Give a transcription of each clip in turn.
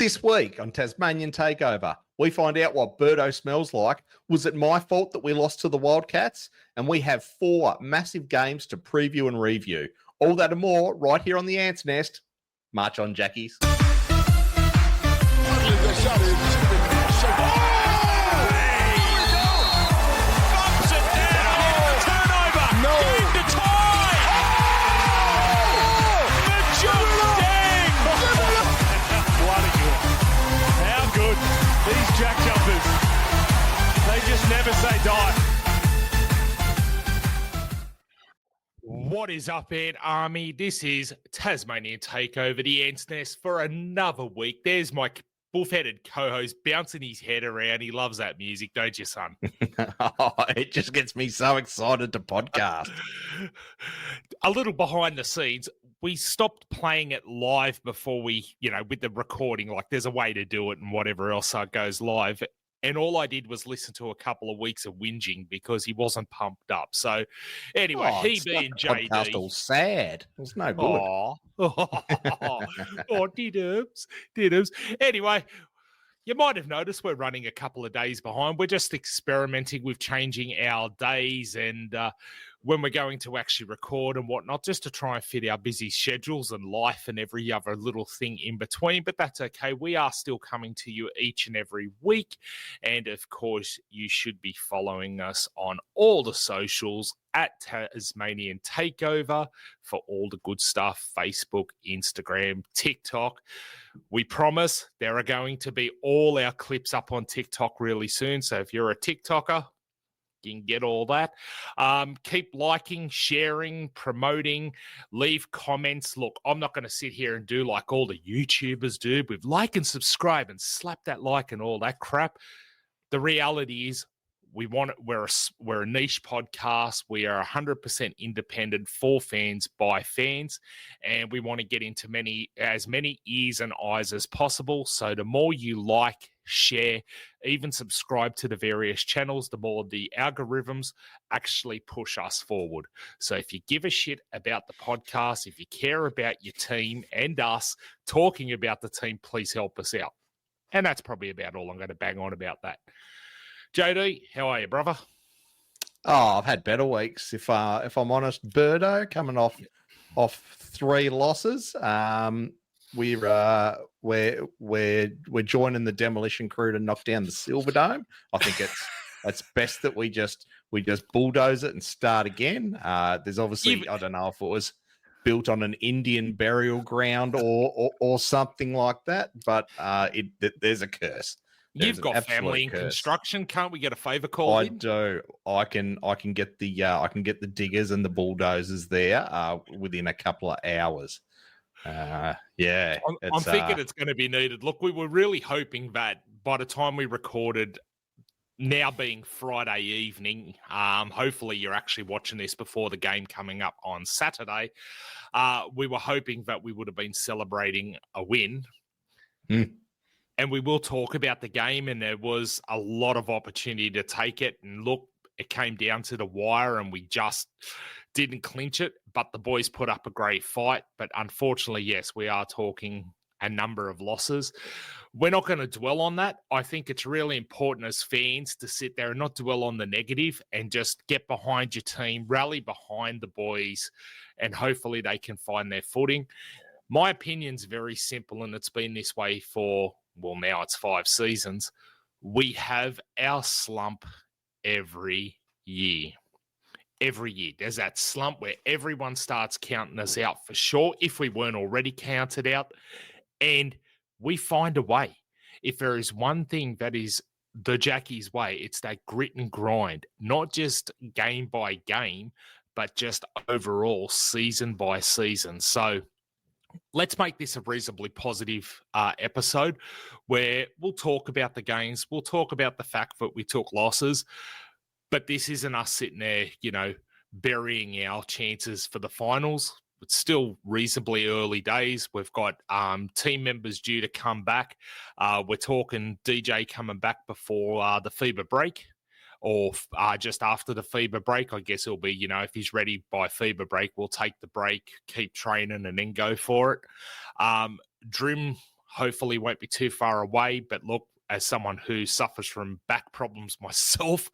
This week on Tasmanian Takeover, we find out what Berto smells like. Was it my fault that we lost to the Wildcats? And we have 4 massive games to preview and review. All that and more right here on the Ants Nest. March on, Jackies. These JackJumpers, they just never say die. What is up, Ant Army? This is Tasmania Takeover, the Ants Nest, for another week. There's my buff-headed co-host bouncing his head around. He loves that music, don't you, son? It just gets me so excited to podcast. A little behind the scenes. We stopped playing it live before we, with the recording, like there's a way to do it and whatever else goes live. And all I did was listen to a couple of weeks of whinging because he wasn't pumped up. So anyway, he being JD. Podcast all sad. It was no good. Didums. Anyway, you might have noticed we're running a couple of days behind. We're just experimenting with changing our days and when we're going to actually record and whatnot, just to try and fit our busy schedules and life and every other little thing in between. But that's okay. We are still coming to you each and every week. And of course, you should be following us on all the socials at Tasmanian Takeover for all the good stuff. Facebook, Instagram, TikTok. We promise there are going to be all our clips up on TikTok really soon. So if you're a TikToker, you can get all that. Keep liking, sharing, promoting, leave comments. Look, I'm not going to sit here and do like all the YouTubers do with like and subscribe and slap that like and all that crap. The reality is we're a niche podcast. We are 100% independent for fans by fans, and we want to get into as many ears and eyes as possible. So the more you like, share, even subscribe to the various channels, the more the algorithms actually push us forward. So if you give a shit about the podcast, if you care about your team and us talking about the team, please help us out. And that's probably about all I'm going to bang on about that. JD, how are you, brother? Oh, I've had better weeks. If I'm honest, Berto coming off 3 losses. We're joining the demolition crew to knock down the Silver Dome. I think it's best that we just bulldoze it and start again. There's obviously I don't know if it was built on an Indian burial ground or something like that, but there's a curse. You've got family in construction. Can't we get a favour call? I do. I can get the diggers and the bulldozers there within a couple of hours. I'm thinking it's going to be needed. Look, we were really hoping that by the time we recorded, now being Friday evening, hopefully you're actually watching this before the game coming up on Saturday. We were hoping that we would have been celebrating a win. And we will talk about the game, and there was a lot of opportunity to take it. And look, it came down to the wire, and we just didn't clinch it. But the boys put up a great fight. But unfortunately, yes, we are talking a number of losses. We're not going to dwell on that. I think it's really important as fans to sit there and not dwell on the negative and just get behind your team, rally behind the boys, and hopefully they can find their footing. My opinion's very simple, and it's been this way for... well, now it's 5 seasons. We have our slump every year. Every year. There's that slump where everyone starts counting us out for sure, if we weren't already counted out. And we find a way. If there is one thing that is the Jackie's way, it's that grit and grind. Not just game by game, but just overall season by season. So let's make this a reasonably positive episode where we'll talk about the games. We'll talk about the fact that we took losses, but this isn't us sitting there, burying our chances for the finals. It's still reasonably early days. We've got team members due to come back. We're talking DJ coming back before the FIBA break. Or just after the FIBA break. I guess it'll be, if he's ready by FIBA break, we'll take the break, keep training, and then go for it. Drim hopefully won't be too far away. But look, as someone who suffers from back problems myself,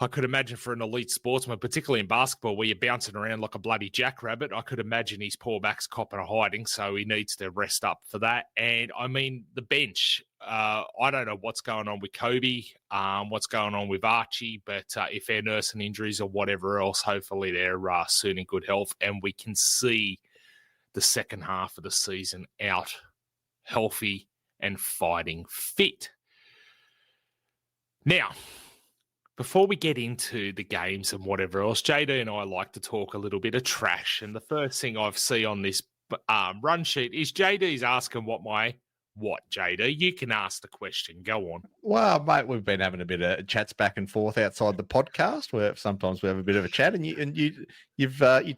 I could imagine for an elite sportsman, particularly in basketball, where you're bouncing around like a bloody jackrabbit, I could imagine his poor back's copping a hiding, so he needs to rest up for that. And, I mean, the bench, I don't know what's going on with Kobe, what's going on with Archie, but if they're nursing injuries or whatever else, hopefully they're soon in good health, and we can see the second half of the season out healthy and fighting fit. Now, before we get into the games and whatever else, JD and I like to talk a little bit of trash. And the first thing I see on this run sheet is JD's asking what, JD? You can ask the question. Go on. Well, mate, we've been having a bit of chats back and forth outside the podcast, where sometimes we have a bit of a chat. And you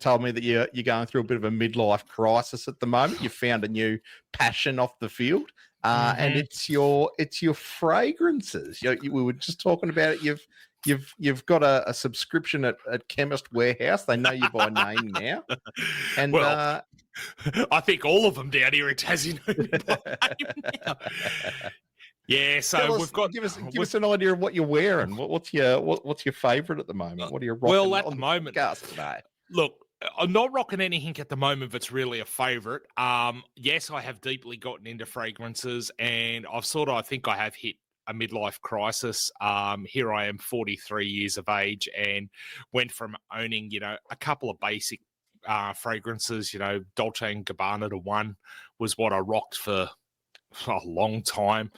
told me that you're going through a bit of a midlife crisis at the moment. You found a new passion off the field, and it's your fragrances. We were just talking about it. You've got a subscription at Chemist Warehouse. They know you by name now. And well, I think all of them down here in Tassie know me by name now. Yeah, so we've got give us an idea of what you're wearing. What's your favourite at the moment? What are you rocking? Well, at the moment, today? Look, I'm not rocking anything at the moment that's really a favourite. Yes, I have deeply gotten into fragrances, and I think I have hit a midlife crisis. Here I am, 43 years of age, and went from owning, a couple of basic fragrances, Dolce & Gabbana to one was what I rocked for a long time.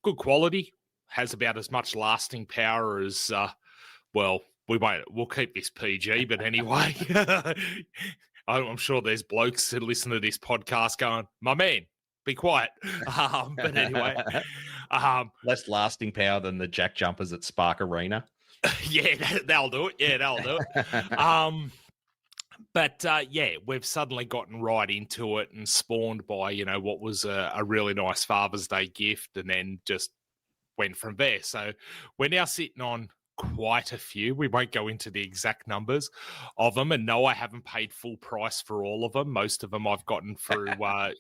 Good quality, has about as much lasting power as, we'll keep this PG, but anyway, I'm sure there's blokes that listen to this podcast going, my man, be quiet. But anyway, less lasting power than the JackJumpers at Spark Arena. Yeah, that'll do it. Yeah, that'll do it. But we've suddenly gotten right into it and spawned by, what was a really nice Father's Day gift, and then just went from there. So we're now sitting on quite a few. We won't go into the exact numbers of them. And no, I haven't paid full price for all of them. Most of them I've gotten through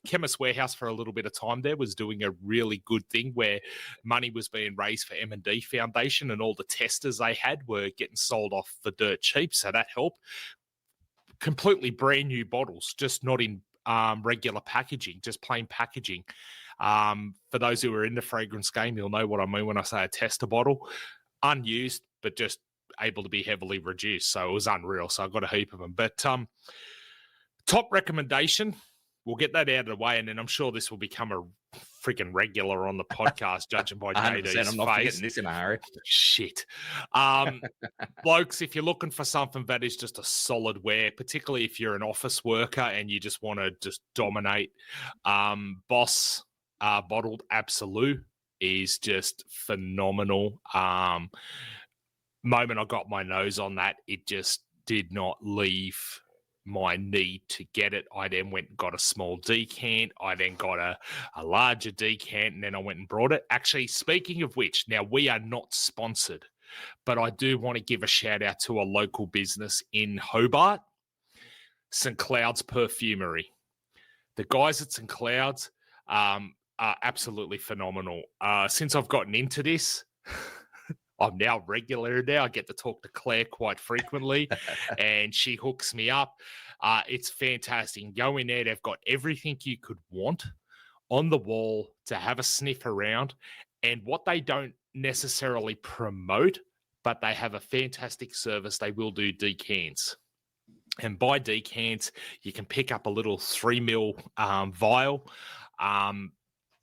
Chemist Warehouse for a little bit of time there, was doing a really good thing where money was being raised for M&D Foundation, and all the testers they had were getting sold off for dirt cheap. So that helped. Completely brand new bottles, just not in regular packaging, just plain packaging. For those who are in the fragrance game, you'll know what I mean when I say a tester bottle. Unused, but just able to be heavily reduced. So it was unreal. So I got a heap of them. But top recommendation, we'll get that out of the way, and then I'm sure this will become a freaking regular on the podcast, judging by JD's I'm not face. forgetting this in a hurry. Shit. Blokes, if you're looking for something that is just a solid wear, particularly if you're an office worker and you just want to just dominate, Boss Bottled Absolute is just phenomenal. Moment I got my nose on that, it just did not leave my need to get it. I then went and got a small decant. I then got a larger decant, and then I went and brought it. Actually, speaking of which, now we are not sponsored, but I do want to give a shout out to a local business in Hobart, St. Cloud's Perfumery. The guys at St. Cloud's are absolutely phenomenal. Since I've gotten into this, I'm now regular now. I get to talk to Claire quite frequently, and she hooks me up. It's fantastic. Go in there. They've got everything you could want on the wall to have a sniff around. And what they don't necessarily promote, but they have a fantastic service. They will do decants. And by decants, you can pick up a little 3 ml vial.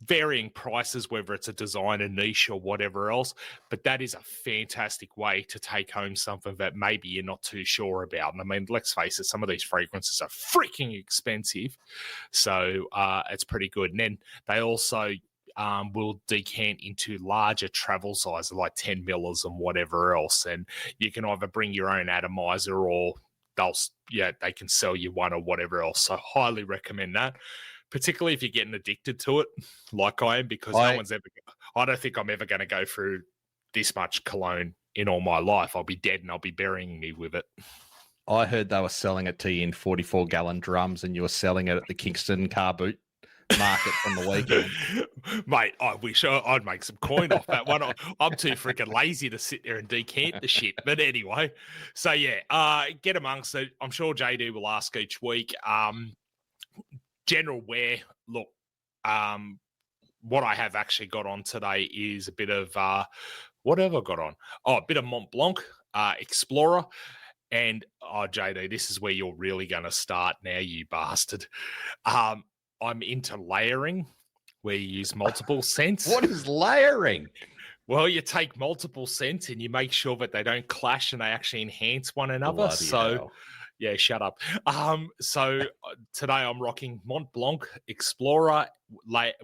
Varying prices, whether it's a designer niche or whatever else, but that is a fantastic way to take home something that maybe you're not too sure about. And I mean, let's face it, some of these fragrances are freaking expensive, so it's pretty good. And then they also will decant into larger travel sizes, like 10 millers and whatever else, and you can either bring your own atomizer, or they can sell you one or whatever else. So highly recommend that, particularly if you're getting addicted to it, like I am, because I don't think I'm ever going to go through this much cologne in all my life. I'll be dead and I'll be burying me with it. I heard they were selling it to you in 44-gallon drums, and you were selling it at the Kingston car boot market from the weekend. Mate, I wish I'd make some coin off that one. I'm too freaking lazy to sit there and decant the shit. But anyway, so yeah, get amongst it. I'm sure JD will ask each week. General wear, look, what I have actually got on today is a bit of, what have I got on? Oh, a bit of Mont Blanc Explorer. And, JD, this is where you're really going to start now, you bastard. I'm into layering, where you use multiple scents. What is layering? Well, you take multiple scents and you make sure that they don't clash and they actually enhance one another. Bloody so, hell. yeah, shut up. So today I'm rocking Mont Blanc Explorer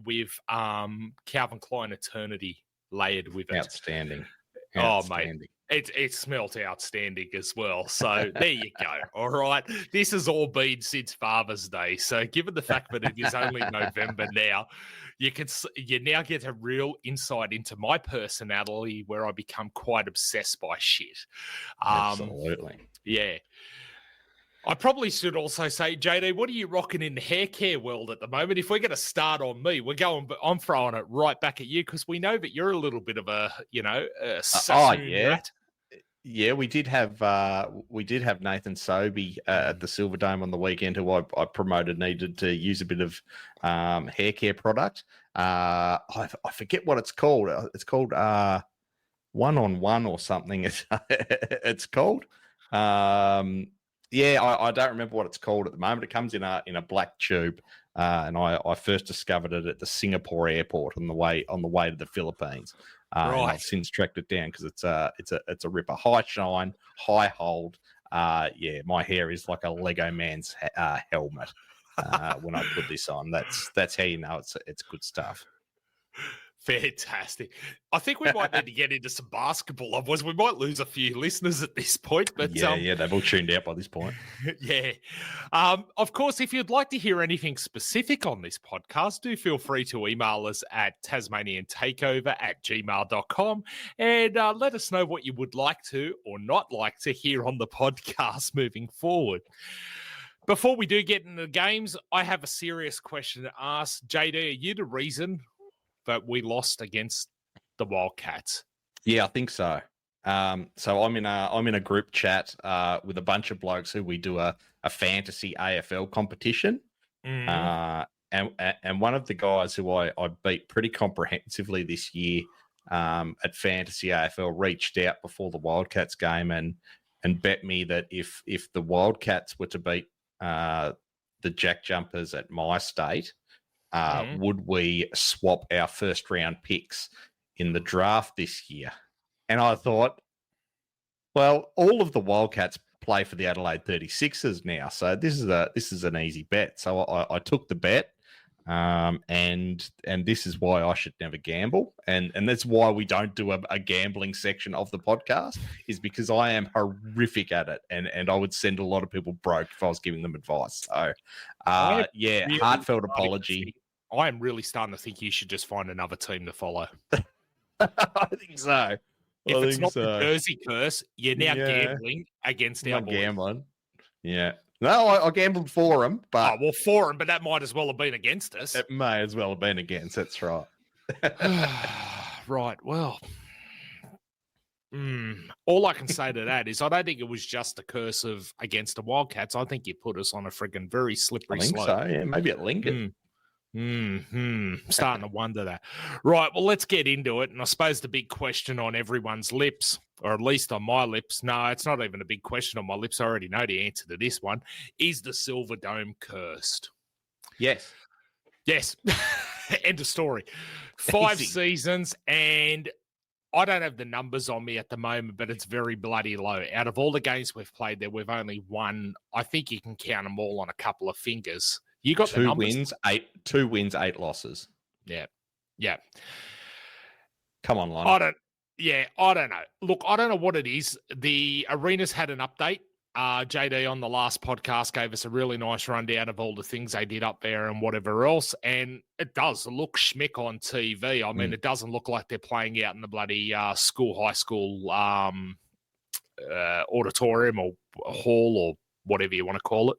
with Calvin Klein Eternity layered with it. Outstanding. Oh, mate. It smelt outstanding as well. So there you go. All right. This has all been since Father's Day. So given the fact that it is only November now, you now get a real insight into my personality where I become quite obsessed by shit. Absolutely. Yeah. I probably should also say, JD, what are you rocking in the hair care world at the moment? If we're going to start on me, I'm throwing it right back at you because we know that you're a little bit of a sassoon rat. Yeah, we did have Nathan Sobey at the Silver Dome on the weekend, who I promoted needed to use a bit of hair care product. I forget what it's called. It's called 1-on-1 or something. It's called. Yeah, I don't remember what it's called at the moment. It comes in a black tube, and I first discovered it at the Singapore airport on the way to the Philippines. Right. And I've since tracked it down because it's a ripper. High shine, high hold. Yeah, my hair is like a Lego man's helmet when I put this on. That's how you know it's good stuff. Fantastic. I think we might need to get into some basketball. Otherwise, we might lose a few listeners at this point. But yeah, they've all tuned out by this point. Yeah. Of course, if you'd like to hear anything specific on this podcast, do feel free to email us at tasmaniantakeover@gmail.com and let us know what you would like to or not like to hear on the podcast moving forward. Before we do get into the games, I have a serious question to ask. JD, are you the reason that we lost against the Wildcats? Yeah, I think so. So I'm in a group chat with a bunch of blokes who we do a fantasy AFL competition. And one of the guys who I beat pretty comprehensively this year at Fantasy AFL reached out before the Wildcats game and bet me that if the Wildcats were to beat the JackJumpers at my state, would we swap our first round picks in the draft this year? And I thought, well, all of the Wildcats play for the Adelaide 36ers now, so this is an easy bet. So I took the bet, and this is why I should never gamble, and that's why we don't do a gambling section of the podcast, is because I am horrific at it, and I would send a lot of people broke if I was giving them advice. So, yeah, really heartfelt apology. I am really starting to think you should just find another team to follow. I think so. If it's not the Jersey curse, you're now gambling against our boys. Gambling. Yeah. No, I gambled for them, but for them, but that might as well have been against us. It may as well have been against. That's right. Right. Well, all I can say to that is I don't think it was just a curse of against the Wildcats. I think you put us on a friggin' very slippery slope. So. Yeah, maybe at Lincoln. Starting to wonder that. Right, well, let's get into it. And I suppose the big question on everyone's lips, or at least on my lips, no, it's not even a big question on my lips. I already know the answer to this one. Is the Silver Dome cursed? Yes. End of story. 5 seasons, and I don't have the numbers on me at the moment, but it's very bloody low. Out of all the games we've played there, we've only won. I think you can count them all on a couple of fingers. You got 2 wins, 8 losses. Yeah. Come on, Lon. I don't know. Look, I don't know what it is. The arena's had an update. JD on the last podcast gave us a really nice rundown of all the things they did up there and whatever else. And it does look schmick on TV. I mean, it doesn't look like they're playing out in the bloody high school auditorium or hall or whatever you want to call it.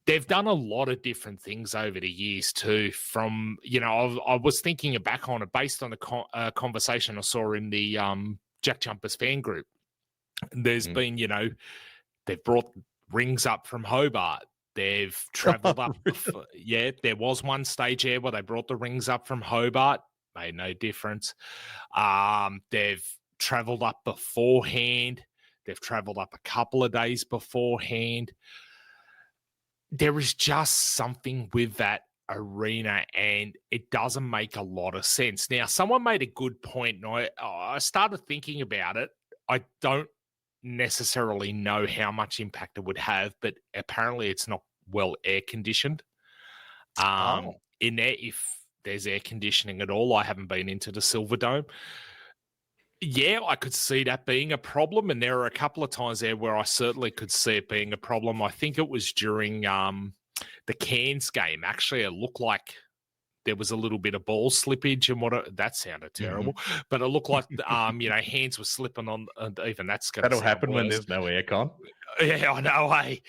they've done a lot of different things over the years too. From, I was thinking back on it based on the conversation I saw in the JackJumpers fan group. There's been, they've brought rings up from Hobart. They've travelled up. Yeah, there was one stage there where they brought the rings up from Hobart. Made no difference. They've travelled up beforehand. They've travelled up a couple of days beforehand. There is just something with that arena, and it doesn't make a lot of sense. Now, someone made a good point, and I started thinking about it. I don't necessarily know how much impact it would have, but apparently it's not well air conditioned. In there, if there's air conditioning at all, I haven't been into the Silverdome. Yeah, I could see that being a problem, and there are a couple of times there where I certainly could see it being a problem. I think it was during the Cairns game. Actually, it looked like there was a little bit of ball slippage, and that sounded terrible. But it looked like hands were slipping on, and even that's going to that'll happen when there's no aircon. Yeah, I know. Hey,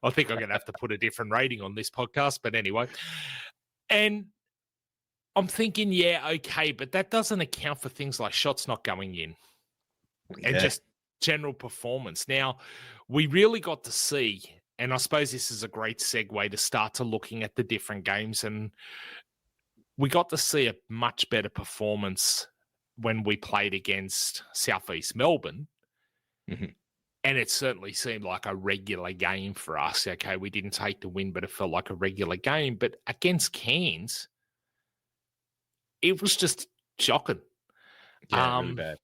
I think I'm going to have to put a different rating on this podcast. But anyway, and I'm thinking, yeah, okay, but that doesn't account for things like shots not going in and just general performance. Now, we really got to see, and I suppose this is a great segue to start to looking at the different games, and we got to see a much better performance when we played against Southeast Melbourne. And it certainly seemed like a regular game for us. Okay, we didn't take the win, but it felt like a regular game. But against Cairns, it was just shocking. Yeah, really bad.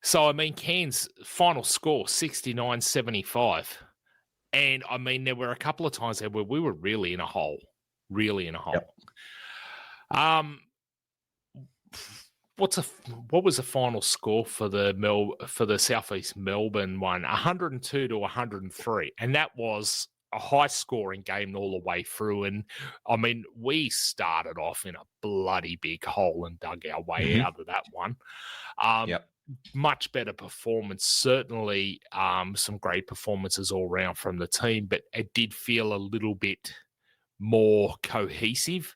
So, I mean, Cairns' final score, 69-75. And, I mean, there were a couple of times there where we were really in a hole. Yep. What was the final score for the Southeast Melbourne one? 102-103. And that was a high-scoring game all the way through. And, I mean, we started off in a bloody big hole and dug our way out of that one. Much better performance. Certainly some great performances all around from the team, but it did feel a little bit more cohesive.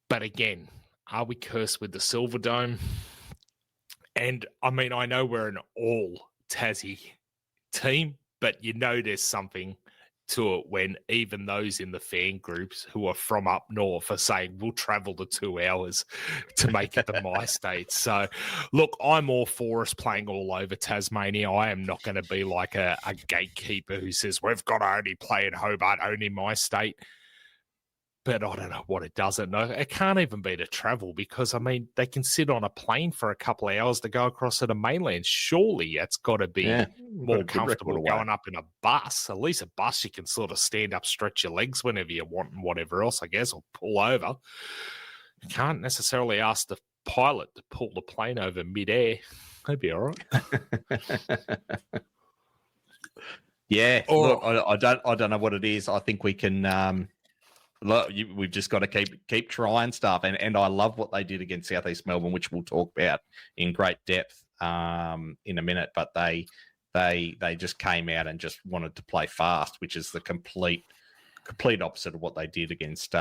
But, again, are we cursed with the Silverdome? And, I mean, I know we're an all-Tassie team, but there's something to it when even those in the fan groups who are from up north are saying we'll travel the 2 hours to make it to my state. So, look, I'm all for us playing all over Tasmania. I am not going to be like a gatekeeper who says we've got to only play in Hobart, only my state. But I don't know what it doesn't know. It can't even be to travel because, I mean, they can sit on a plane for a couple of hours to go across to the mainland. Surely it's got to be more comfortable going up in a bus. At least a bus you can sort of stand up, stretch your legs whenever you want and whatever else, I guess, or pull over. You can't necessarily ask the pilot to pull the plane over midair. That'd be all right. Yeah. Look, I don't know what it is. I think we can... we've just got to keep trying stuff, and I love what they did against Southeast Melbourne, which we'll talk about in great depth in a minute. But they just came out and just wanted to play fast, which is the complete opposite of what they did against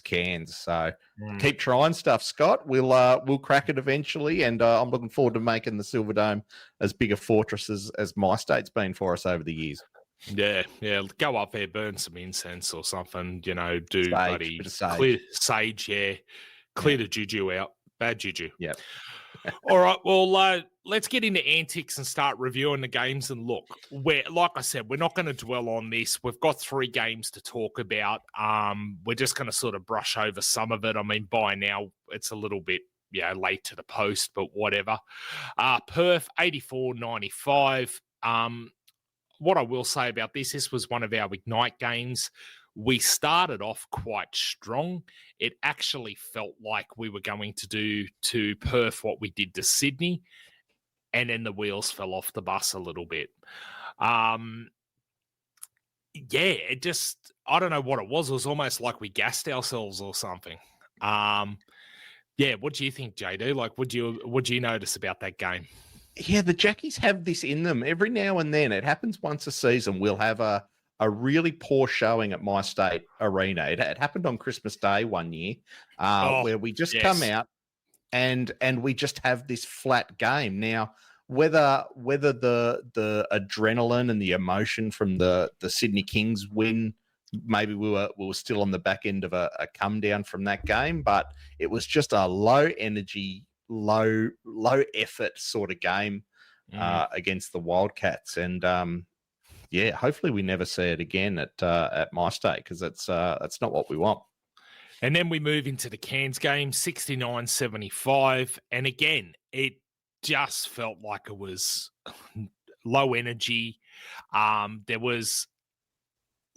Cairns. So keep trying stuff, Scott. We'll crack it eventually, and I'm looking forward to making the Silverdome as big a fortress as my state's been for us over the years. Yeah. Go up there, burn some incense or something, do sage, bloody clear sage, clear the juju out. Bad juju. Yeah. All right, well, let's get into antics and start reviewing the games. And look, like I said, we're not going to dwell on this. We've got 3 games to talk about. We're just going to sort of brush over some of it. I mean, by now, it's a little bit late to the post, but whatever. Perth, 84-95. What I will say about this was one of our Ignite games. We started off quite strong. It actually felt like we were going to do to Perth what we did to Sydney, and then the wheels fell off the bus a little bit. It just, I don't know what it was. It was almost like we gassed ourselves or something. What do you think, JD? Like, what do you notice about that game? Yeah, the Jackies have this in them. Every now and then, it happens once a season. We'll have a a really poor showing at My State Arena. It happened on Christmas Day one year, where we just come out and we just have this flat game. Now, whether the adrenaline and the emotion from the Sydney Kings win, maybe we were still on the back end of a come down from that game, but it was just a low energy, low effort sort of game against the Wildcats. And hopefully we never see it again at My State, because that's not what we want. And then we move into the Cairns game, 69-75. And again, it just felt like it was low energy. There was,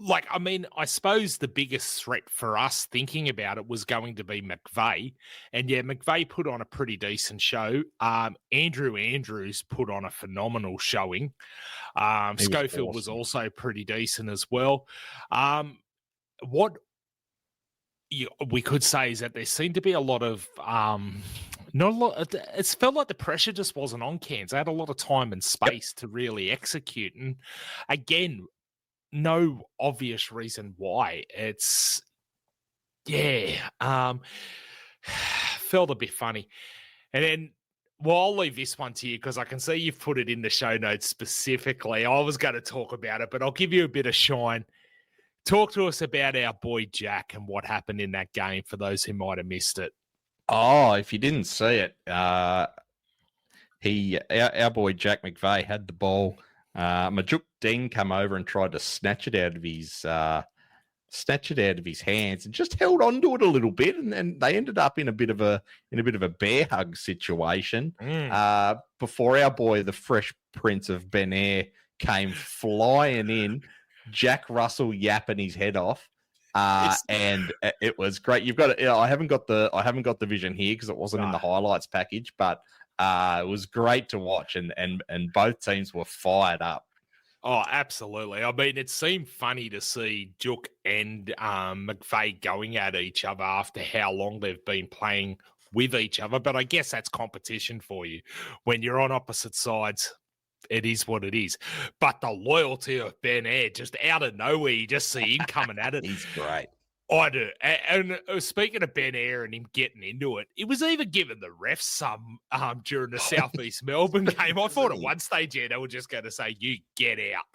I suppose the biggest threat for us thinking about it was going to be McVeigh. And yeah, McVeigh put on a pretty decent show. Andrew Andrews put on a phenomenal showing. Schofield was also pretty decent as well. What we could say is that there seemed to be a lot of not a lot. It felt like the pressure just wasn't on Cairns. They had a lot of time and space to really execute. And again, no obvious reason why. It's felt a bit funny. And then, well, I'll leave this one to you because I can see you've put it in the show notes specifically. I was going to talk about it, but I'll give you a bit of shine. Talk to us about our boy Jack and what happened in that game for those who might have missed it. Oh, if you didn't see it, our boy Jack McVeigh had the ball. Majuk Deng come over and tried to snatch it out of his hands and just held on to it a little bit, and then they ended up in a bit of a bear hug situation before our boy, the Fresh Prince of Ben Air, came flying in. Jack Russell yapping his head off, and it was great. You've got it. I haven't got the vision here because it wasn't in the highlights package, but it was great to watch, and both teams were fired up. Oh, absolutely. I mean, it seemed funny to see Juk and McVeigh going at each other after how long they've been playing with each other, but I guess that's competition for you. When you're on opposite sides, it is what it is. But the loyalty of Ben Air, just out of nowhere, you just see him coming at it. He's great. I do. And speaking of Ben Air and him getting into it, it was even giving the refs some during the Southeast Melbourne game. I thought at one stage, they were just going to say, you get out.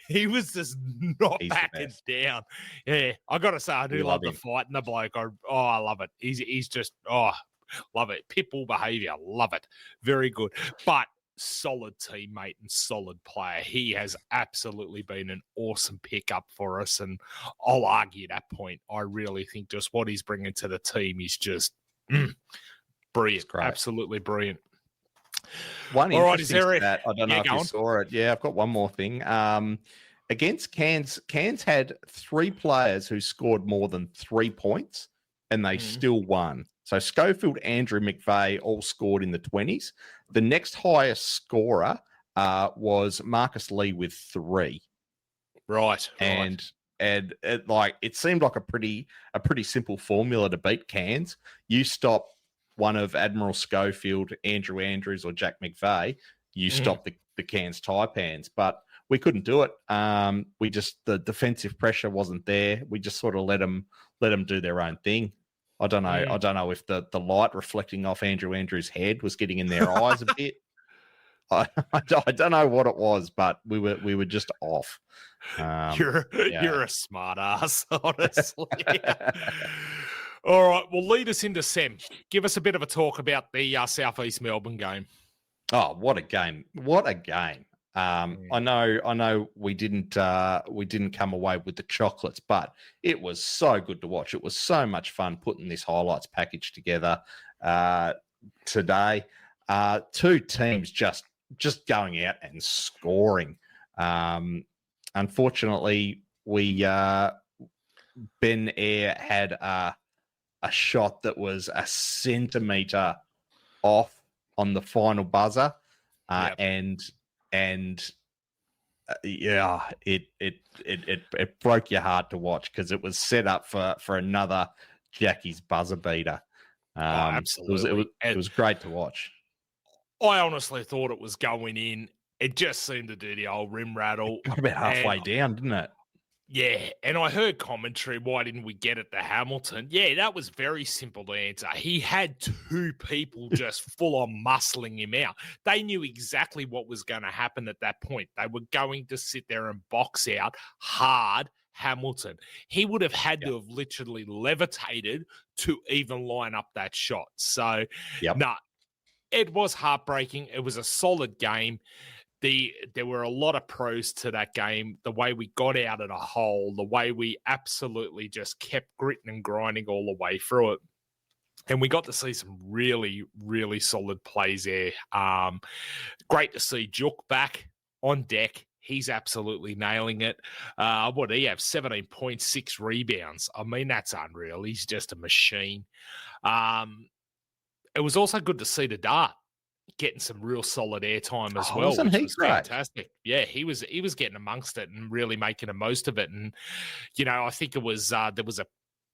He was just not backing down. Yeah, I got to say, I do love the fight and the bloke. I love it. He's just, love it. Pitbull behaviour. Love it. Very good. But solid teammate and solid player. He has absolutely been an awesome pickup for us, and I'll argue that point. I really think just what he's bringing to the team is just brilliant, absolutely brilliant. One interesting stat, I don't know if you saw it. Yeah, I've got one more thing. Against Cairns had 3 players who scored more than 3 points, and they still won. So Schofield, Andrew, McVeigh all scored in the 20s. The next highest scorer was Marcus Lee with 3. Right. And it seemed like a pretty simple formula to beat Cairns. You stop one of Admiral Schofield, Andrew Andrews, or Jack McVeigh, you stop the Cairns Taipans. But we couldn't do it. The defensive pressure wasn't there. We just sort of let them do their own thing. I don't know. I don't know if the light reflecting off Andrew Andrews' head was getting in their eyes a bit. I don't know what it was, but we were just off. You're a smart ass, honestly. All right, well, lead us into Sem. Give us a bit of a talk about the Southeast Melbourne game. Oh, what a game! What a game! I know we didn't come away with the chocolates, but it was so good to watch. It was so much fun putting this highlights package together today. 2 teams just going out and scoring. Unfortunately, Ben Air had a shot that was a centimetre off on the final buzzer, it broke your heart to watch because it was set up for another Jackie's buzzer beater. Absolutely. It was great to watch. I honestly thought it was going in. It just seemed to do the old rim rattle. It got about halfway down, didn't it? Yeah, and I heard commentary, why didn't we get it to Hamilton? Yeah, that was very simple to answer. He had two people just full on muscling him out. They knew exactly what was going to happen at that point. They were going to sit there and box out hard Hamilton. He would have had to have literally levitated to even line up that shot. So, no, it was heartbreaking. It was a solid game. There were a lot of pros to that game. The way we got out of the hole, the way we absolutely just kept gritting and grinding all the way through it. And we got to see some really, really solid plays there. Great to see Juk back on deck. He's absolutely nailing it. What did he have? 17.6 rebounds. I mean, that's unreal. He's just a machine. It was also good to see the Dart getting some real solid airtime as well, which was fantastic. Yeah, he was getting amongst it and really making the most of it. And I think it was there was a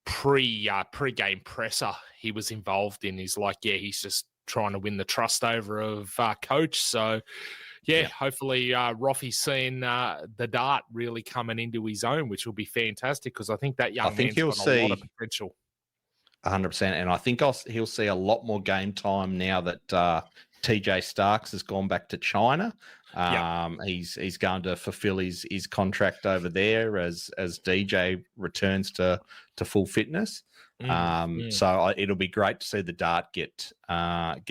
pre-game presser he was involved in. He's like, he's just trying to win the trust over of coach. So hopefully Roffy's seeing the Dart really coming into his own, which will be fantastic because I think that young man's got a lot of potential. 100%, and I think he'll see a lot more game time now that TJ Starks has gone back to China. He's going to fulfill his contract over there as DJ returns to full fitness. So it'll be great to see the Dart get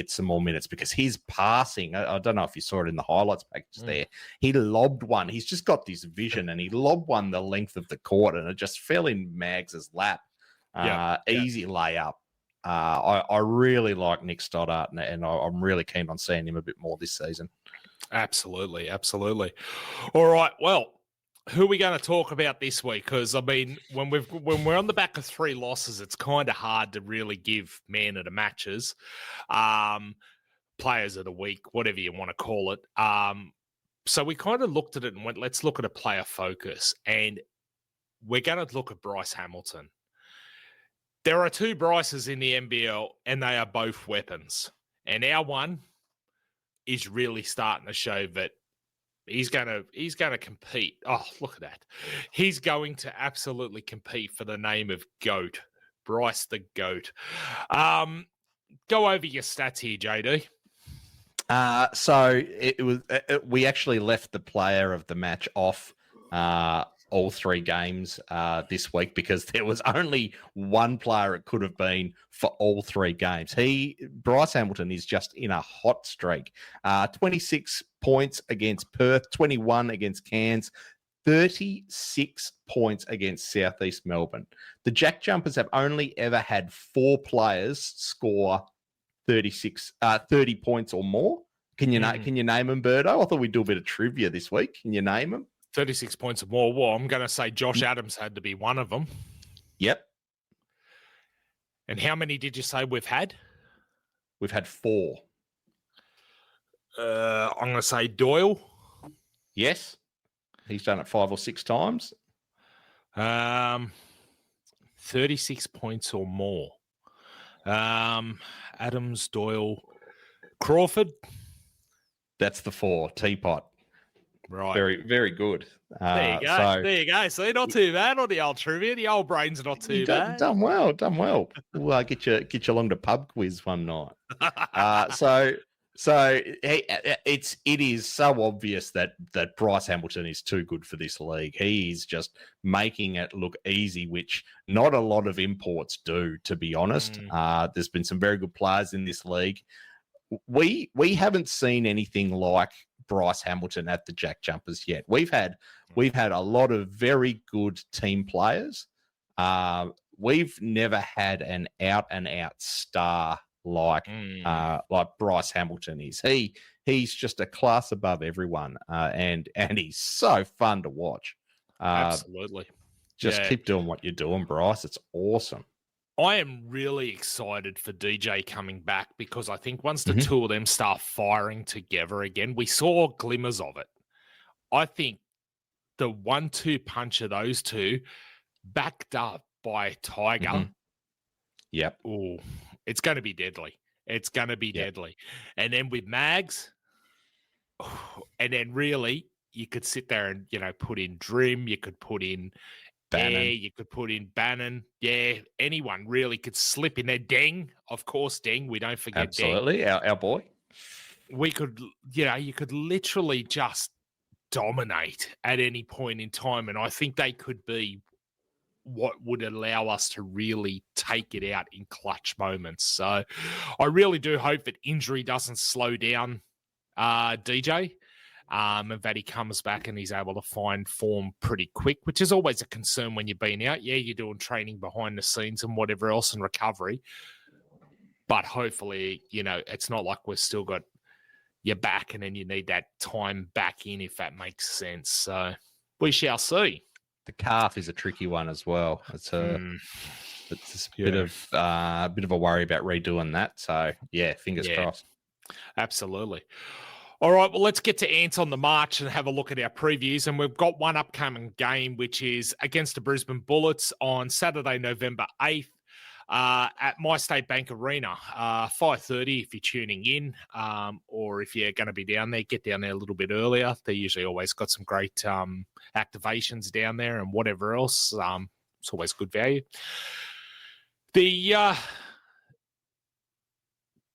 some more minutes because his passing, I don't know if you saw it in the highlights package there, he lobbed one. He's just got this vision and he lobbed one the length of the court and it just fell in Mags's lap. Easy layup. I really like Nick Stoddart, and I'm really keen on seeing him a bit more this season. Absolutely. All right, well, who are we going to talk about this week? Because I mean, when we're on the back of 3 losses, it's kind of hard to really give man of the matches, players of the week, whatever you want to call it. So we kind of looked at it and went, let's look at a player focus, and we're going to look at Bryce Hamilton. There are 2 Bryces in the NBL, and they are both weapons. And our one is really starting to show that he's going to compete. Oh, look at that! He's going to absolutely compete for the name of GOAT, Bryce the GOAT. Go over your stats here, JD. So we actually left the player of the match off all 3 games this week because there was only one player it could have been for all 3 games. Bryce Hamilton is just in a hot streak. 26 points against Perth, 21 against Cairns, 36 points against Southeast Melbourne. The JackJumpers have only ever had 4 players score 30 points or more. Can you name them, Berto? I thought we'd do a bit of trivia this week. Can you name them? 36 points or more. Well, I'm going to say Josh Adams had to be one of them. Yep. And how many did you say we've had? We've had 4. I'm going to say Doyle. Yes. He's done it 5 or 6 times. 36 points or more. Adams, Doyle, Crawford. That's the 4. Teapot. Right. Very, very good. There you go. See, not too bad on the old trivia. The old brains are not too bad. Done well. We'll get you along to pub quiz one night. So it is so obvious that Bryce Hamilton is too good for this league. He's just making it look easy, which not a lot of imports do, to be honest. There's been some very good players in this league. We haven't seen anything like Bryce Hamilton at the JackJumpers yet. We've had a lot of very good team players. We've never had an out and out star like Bryce Hamilton is. He's just a class above everyone, and he's so fun to watch. Absolutely. Just keep doing what you're doing, Bryce. It's awesome. I am really excited for DJ coming back because I think once the 2 of them start firing together again, we saw glimmers of it. I think the 1-2 punch of those 2 backed up by Tiger. Yep. Oh, it's going to be deadly. It's going to be deadly. And then with Mags, and then really you could sit there and, put in Drim, you could put in Bannon. Air, you could put in Bannon. Yeah, anyone really could slip in there. Deng, of course, Deng. We don't forget Absolutely, Deng. our boy. We could, you could literally just dominate at any point in time. And I think they could be what would allow us to really take it out in clutch moments. So I really do hope that injury doesn't slow down DJ. And that he comes back and he's able to find form pretty quick, which is always a concern when you've been out. Yeah, you're doing training behind the scenes and whatever else and recovery. But hopefully, it's not like we've still got your back and then you need that time back in, if that makes sense. So we shall see. The calf is a tricky one as well. It's a bit of a worry about redoing that. So, yeah, fingers crossed. Absolutely. All right, well, let's get to Ants on the March and have a look at our previews. And we've got one upcoming game, which is against the Brisbane Bullets on Saturday, November 8th at My State Bank Arena, 5:30 if you're tuning in, or if you're going to be down there, get down there a little bit earlier. They usually always got some great activations down there and whatever else. It's always good value. The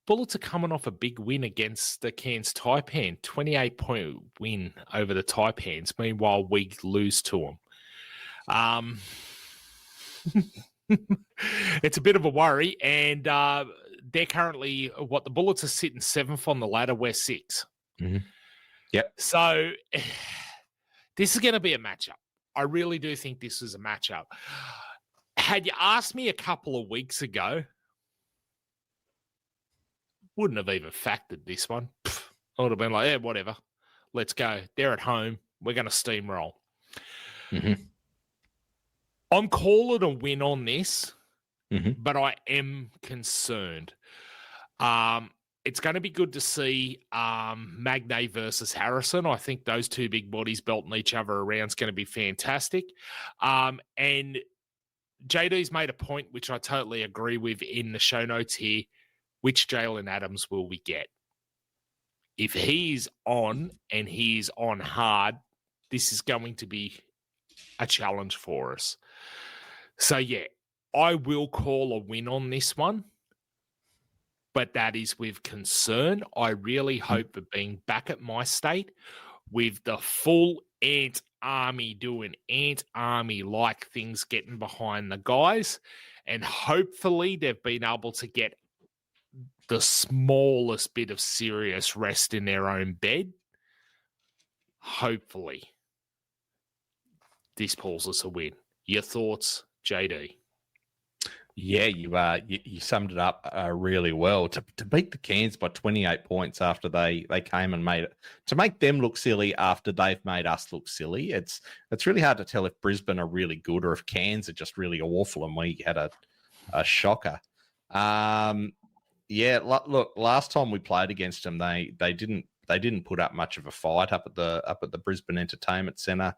Bullets are coming off a big win against the Cairns Taipan, 28-point win over the Taipans. Meanwhile, we lose to them. It's a bit of a worry, and they're currently the Bullets are sitting 7th on the ladder. We're 6th. Mm-hmm. Yep. So this is going to be a matchup. I really do think this is a matchup. Had you asked me a couple of weeks ago, wouldn't have even factored this one. I would have been like, yeah, whatever. Let's go. They're at home. We're going to steamroll. Mm-hmm. I'm calling a win on this, but I am concerned. It's going to be good to see Magnay versus Harrison. I think those two big bodies belting each other around is going to be fantastic. And JD's made a point, which I totally agree with in the show notes here. Which Jalen Adams will we get? If he's on and he's on hard, this is going to be a challenge for us. So, yeah, I will call a win on this one, but that is with concern. I really hope that being back at my state with the full Ant Army doing Ant Army-like things, getting behind the guys, and hopefully they've been able to get the smallest bit of serious rest in their own bed. Hopefully, this pulls us a win. Your thoughts, JD? Yeah, you summed it up really well. To beat the Cairns by 28 points after they came and made it, to make them look silly after they've made us look silly, it's really hard to tell if Brisbane are really good or if Cairns are just really awful and we had a shocker. Yeah, look, last time we played against them, they didn't put up much of a fight up at the Brisbane Entertainment Centre.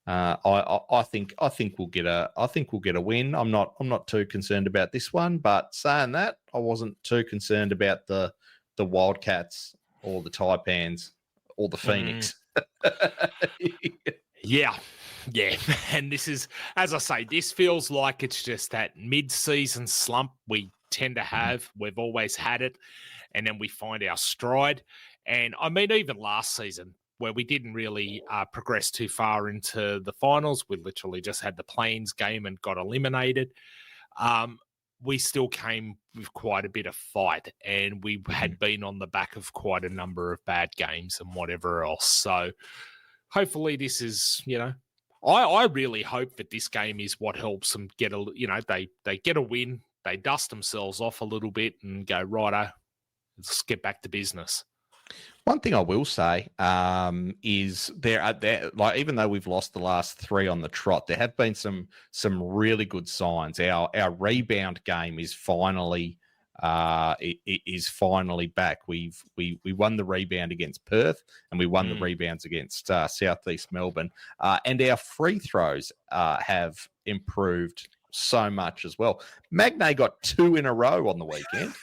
I think we'll get a win. I'm not too concerned about this one, but saying that, I wasn't too concerned about the Wildcats or the Taipans or the Phoenix. Yeah. And this is, as I say, this feels like it's just that mid-season slump we tend to have. We've always had it, and then we find our stride. And I mean, even last season, where we didn't really progress too far into the finals, we literally just had the Plains game and got eliminated. We still came with quite a bit of fight, and we had been on the back of quite a number of bad games and whatever else. So hopefully this is, I really hope that this game is what helps them get they get a win. They dust themselves off a little bit and go, righto, let's get back to business. One thing I will say is there, like, even though we've lost the last 3 on the trot, there have been some really good signs. Our rebound game is finally back. We won the rebound against Perth, and we won the rebounds against Southeast Melbourne, and our free throws have improved so much as well. Magnay got 2 in a row on the weekend.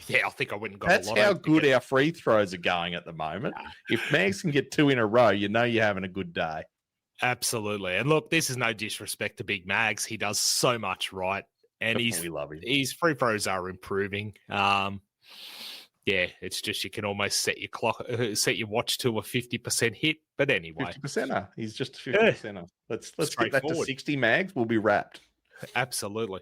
Yeah, I think I went and got That's a lot. how good our free throws are going at the moment. If Mags can get 2 in a row, you know you're having a good day. Absolutely. And look, this is no disrespect to Big Mags. He does so much right. And we love him. His free throws are improving. Yeah, it's just you can almost set your watch to a 50% hit. But anyway, 50%er. He's just a 50%er. Let's get that to 60 Mags. We'll be wrapped. Absolutely.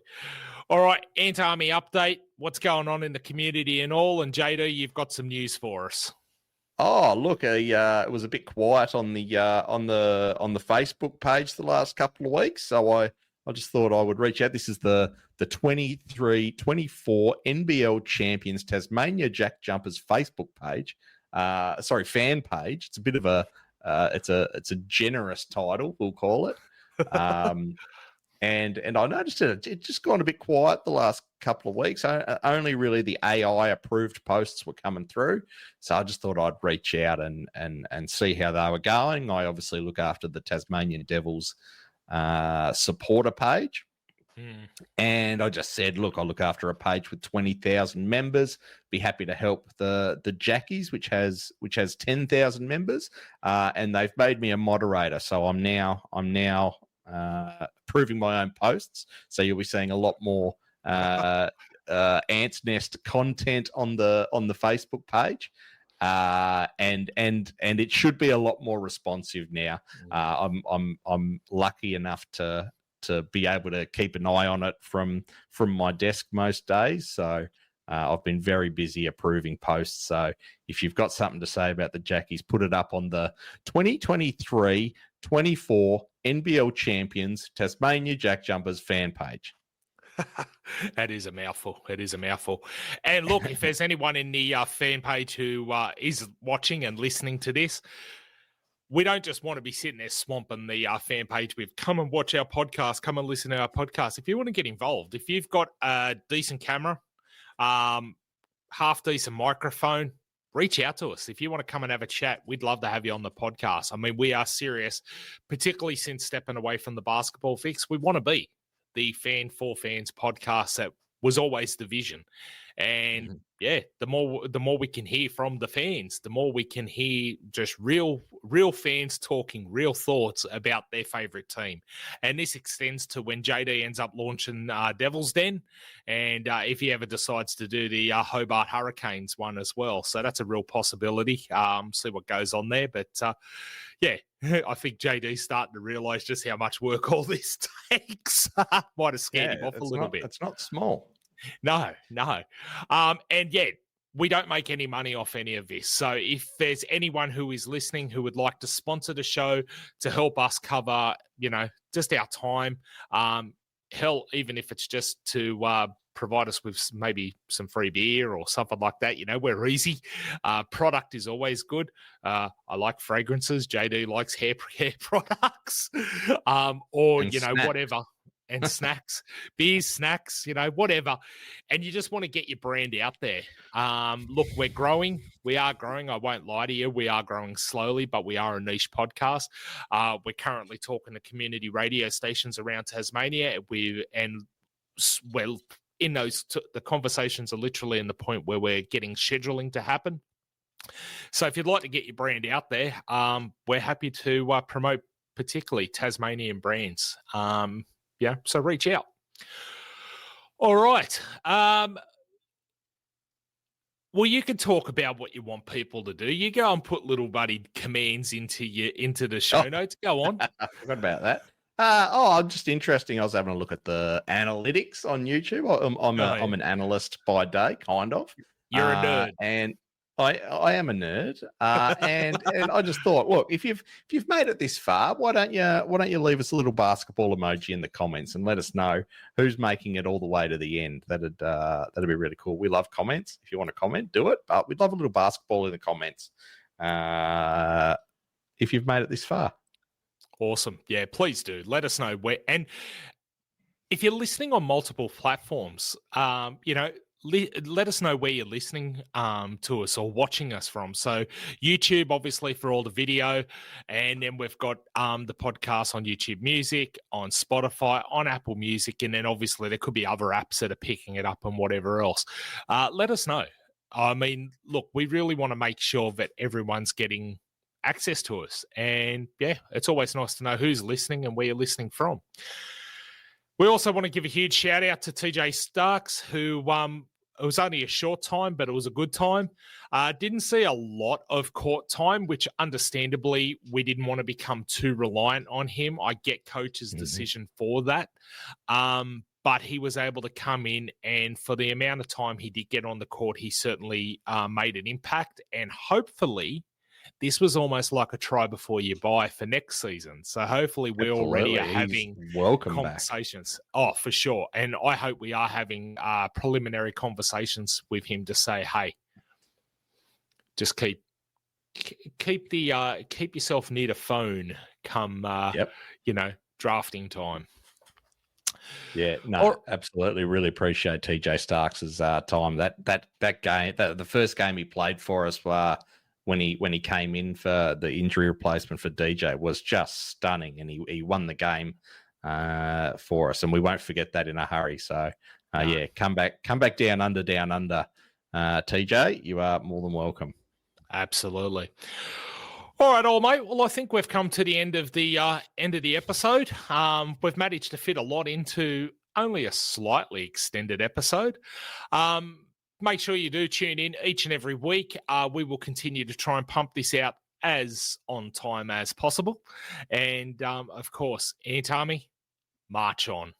All right, Ant Army update. What's going on in the community and all? And JD, you've got some news for us. Oh, look, it was a bit quiet on the Facebook page the last couple of weeks, so I just thought I would reach out. This is the 23-24 NBL Champions Tasmania JackJumpers Facebook page. Fan page. It's a bit of a it's a generous title, we'll call it. And I noticed it just gone a bit quiet the last couple of weeks. Only really the AI approved posts were coming through. So I just thought I'd reach out and see how they were going. I obviously look after the Tasmanian Devils supporter page. And I just said, look, I look after a page with 20,000 members. Be happy to help the Jackies, which has 10,000 members. And they've made me a moderator. So I'm now approving my own posts, so you'll be seeing a lot more Ants Nest content on the Facebook page, and it should be a lot more responsive now. I'm lucky enough to be able to keep an eye on it from my desk most days, so I've been very busy approving posts. So if you've got something to say about the Jackies, put it up on the 2023-24 NBL Champions Tasmania JackJumpers fan page. That is a mouthful. It is a mouthful. And look, if there's anyone in the fan page who is watching and listening to this, we don't just want to be sitting there swamping the fan page with come and watch our podcast, come and listen to our podcast. If you want to get involved, if you've got a decent camera, half decent microphone, reach out to us. If you want to come and have a chat, we'd love to have you on the podcast. I mean, we are serious, particularly since stepping away from the basketball fix. We want to be the Fan for Fans podcast that was always the vision. And yeah, the more we can hear from the fans, the more we can hear just real fans talking real thoughts about their favorite team. And this extends to when JD ends up launching Devil's Den, and if he ever decides to do the Hobart Hurricanes one as well. So that's a real possibility. See what goes on there. But yeah, I think JD's starting to realise just how much work all this takes. Might have scared him off a little bit. It's not small. No. And yet, we don't make any money off any of this. So if there's anyone who is listening who would like to sponsor the show to help us cover, just our time, hell, even if it's just to provide us with maybe some free beer or something like that, we're easy. Product is always good. I like fragrances. JD likes hair products, or, snacks. whatever. And snacks, beers, snacks, whatever. And you just want to get your brand out there. Look, we're growing. We are growing. I won't lie to you. We are growing slowly, but we are a niche podcast. We're currently talking to community radio stations around Tasmania. In those, the conversations are literally in the point where we're getting scheduling to happen. So if you'd like to get your brand out there, we're happy to promote particularly Tasmanian brands. Yeah, so reach out. All right. Well, you can talk about what you want people to do. You go and put little buddy commands into the show notes. Go on. I forgot about that. I'm just interesting. I was having a look at the analytics on YouTube. I'm an analyst by day, kind of. You're a nerd, and I am a nerd, and I just thought, look, if you've made it this far, why don't you leave us a little basketball emoji in the comments and let us know who's making it all the way to the end? That'd be really cool. We love comments. If you want to comment, do it. But we'd love a little basketball in the comments if you've made it this far. Awesome. Yeah, please do. Let us know where. And if you're listening on multiple platforms, let us know where you're listening to us or watching us from. So YouTube, obviously, for all the video, and then we've got the podcast on YouTube Music, on Spotify, on Apple Music, and then obviously there could be other apps that are picking it up and whatever else. Let us know. I mean, look, we really want to make sure that everyone's getting access to us. And yeah, it's always nice to know who's listening and where you're listening from. We also want to give a huge shout out to TJ Starks, who it was only a short time, but it was a good time. Didn't see a lot of court time, which understandably we didn't want to become too reliant on him. I get coach's decision for that. But he was able to come in, and for the amount of time he did get on the court, he certainly made an impact. And hopefully this was almost like a try before you buy for next season. So hopefully we already are having conversations. Back. Oh, for sure. And I hope we are having preliminary conversations with him to say, hey, just keep yourself near the phone come, drafting time. Yeah, no, absolutely. Really appreciate TJ Starks' time. That game, the first game he played for us when he came in for the injury replacement for DJ was just stunning, and he won the game for us, and we won't forget that in a hurry. So yeah, come back down under, TJ. You are more than welcome. Absolutely. All right, old mate. Well, I think we've come to the end of the episode. We've managed to fit a lot into only a slightly extended episode. Make sure you do tune in each and every week. We will continue to try and pump this out as on time as possible. And, of course, Ant Army, march on.